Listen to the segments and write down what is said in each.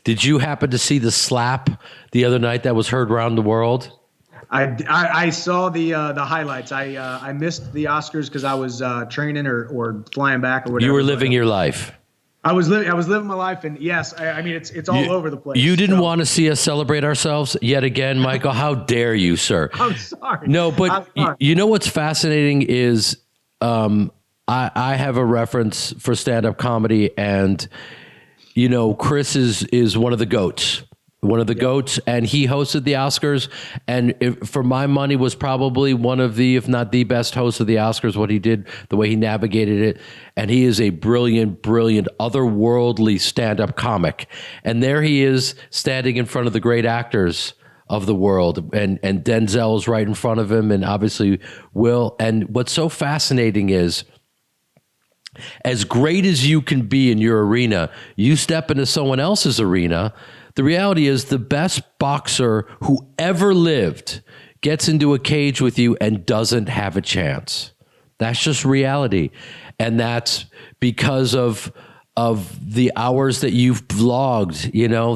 Did you happen to see the slap the other night that was heard around the world? I saw the highlights. I missed the Oscars because I was training or flying back or whatever. You were living your life. I was living my life, and yes, I mean it's all over the place. You didn't want to see us celebrate ourselves yet again, Michael. How dare you, sir? I'm sorry. No, but you know what's fascinating is I have a reference for stand-up comedy, and Chris is one of the goats. One of the goats, and he hosted the Oscars, and for my money was probably one of the, if not the best host of the Oscars, what he did, the way he navigated it. And he is a brilliant, otherworldly stand-up comic. And there he is standing in front of the great actors of the world, and Denzel is right in front of him, and obviously Will. And what's so fascinating is, as great as you can be in your arena, you step into someone else's arena. The reality is the best boxer who ever lived gets into a cage with you and doesn't have a chance. That's just reality. And that's because of the hours that you've vlogged,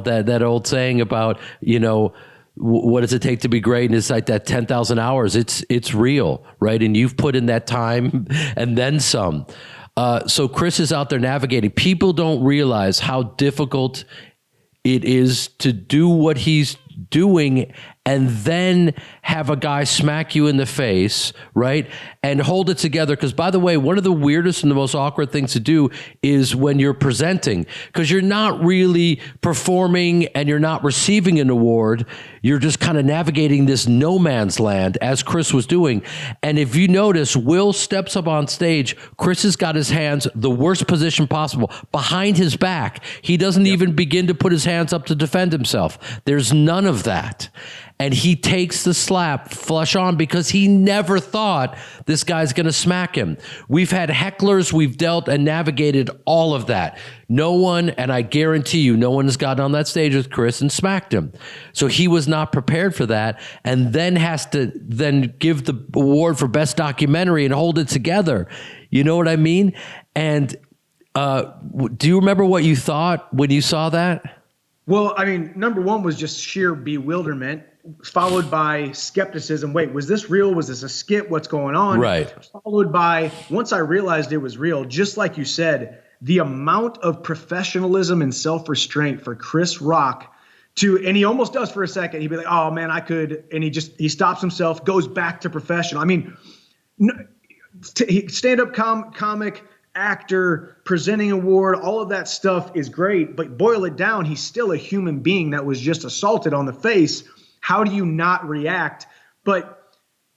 that old saying about, what does it take to be great? And it's like that 10,000 hours. It's real, right? And you've put in that time and then some. So Chris is out there navigating. People don't realize how difficult it is to do what he's doing and then have a guy smack you in the face, right? And hold it together. Because, by the way, one of the weirdest and the most awkward things to do is when you're presenting, because you're not really performing and you're not receiving an award. You're just kind of navigating this no man's land, as Chris was doing. And if you notice, Will steps up on stage. Chris has got his hands the worst position possible behind his back. He doesn't even begin to put his hands up to defend himself. There's none of that. And he takes the slap flush on because he never thought this guy's going to smack him. We've had hecklers, we've dealt and navigated all of that. No one, and I guarantee you, no one has gotten on that stage with Chris and smacked him. So he was not prepared for that, and then has to then give the award for best documentary and hold it together. You know what I mean? And do you remember what you thought when you saw that? Well, I mean, number one was just sheer bewilderment, followed by skepticism. Wait, was this real? Was this a skit? What's going on? Right. Followed by, once I realized it was real, just like you said, the amount of professionalism and self-restraint for Chris Rock and he almost does for a second. He'd be like, oh man, I could. And he stops himself, goes back to professional. I mean, stand-up comic, actor, presenting award, all of that stuff is great, but boil it down, he's still a human being that was just assaulted on the face. How do you not react? But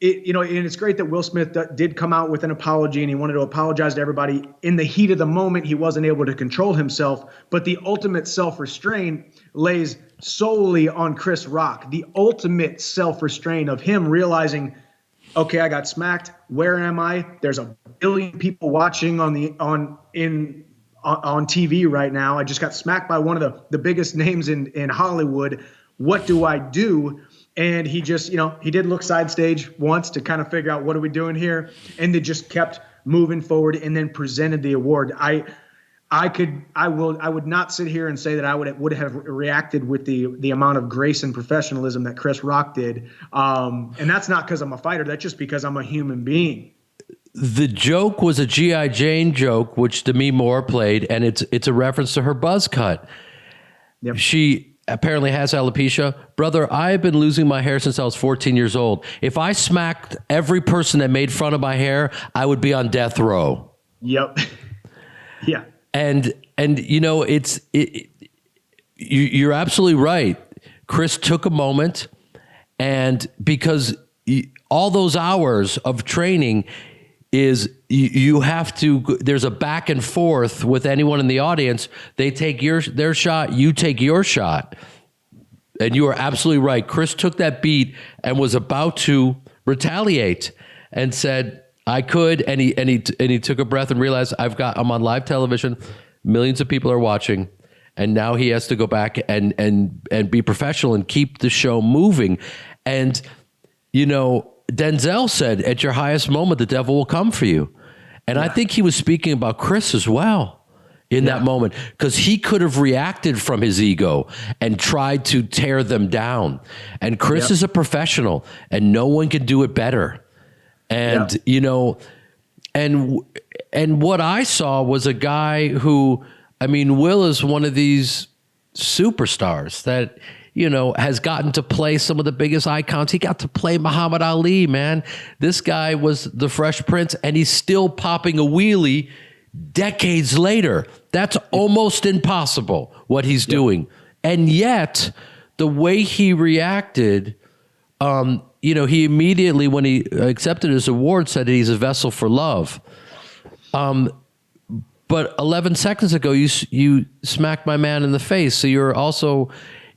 and it's great that Will Smith did come out with an apology, and he wanted to apologize to everybody. In the heat of the moment, he wasn't able to control himself, but the ultimate self-restraint lays solely on Chris Rock. The ultimate self-restraint of him realizing, okay, I got smacked. Where am I? There's a billion people watching on TV right now. I just got smacked by one of the biggest names in Hollywood. What do I do? And he just, he did look side stage once to kind of figure out what are we doing here, and they just kept moving forward and then presented the award. I would not sit here and say that I would have reacted with the amount of grace and professionalism that Chris Rock did. And that's not because I'm a fighter. That's just because I'm a human being. The joke was a G.I. Jane joke, which Demi Moore played, and it's a reference to her buzz cut. Yep. She apparently has alopecia. Brother, I've been losing my hair since I was 14 years old. If I smacked every person that made fun of my hair, I would be on death row. Yep. Yeah. And you're absolutely right. Chris took a moment, and because all those hours of training is you have to, there's a back and forth with anyone in the audience. They take their shot, you take your shot. And you are absolutely right. Chris took that beat and was about to retaliate and said, I could, and he took a breath and realized I'm on live television, millions of people are watching, and now he has to go back and be professional and keep the show moving. And Denzel said, at your highest moment, the devil will come for you. And I think he was speaking about Chris as well. in that moment, because he could have reacted from his ego and tried to tear them down. And Chris is a professional, and no one can do it better. And, you know, and what I saw was a guy who, I mean, Will is one of these superstars that, you know, has gotten to play some of the biggest icons. He got to play Muhammad Ali, man. This guy was the Fresh Prince, and he's still popping a wheelie decades later. That's almost impossible, what he's doing. And yet, the way he reacted, you know, he immediately, when he accepted his award, said that he's a vessel for love. But 11 seconds ago, you smacked my man in the face. So you're also,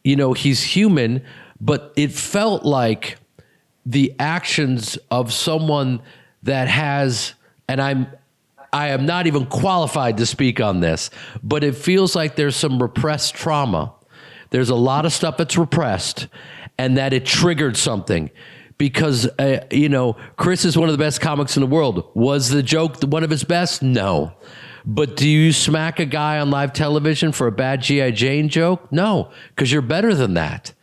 you know, he's human, but it felt like the actions of someone that has, and I am not even qualified to speak on this, but it feels like there's some repressed trauma. There's a lot of stuff that's repressed, and that it triggered something. Because, you know, Chris is one of the best comics in the world. Was the joke one of his best? No. But do you smack a guy on live television for a bad G.I. Jane joke? No, because you're better than that.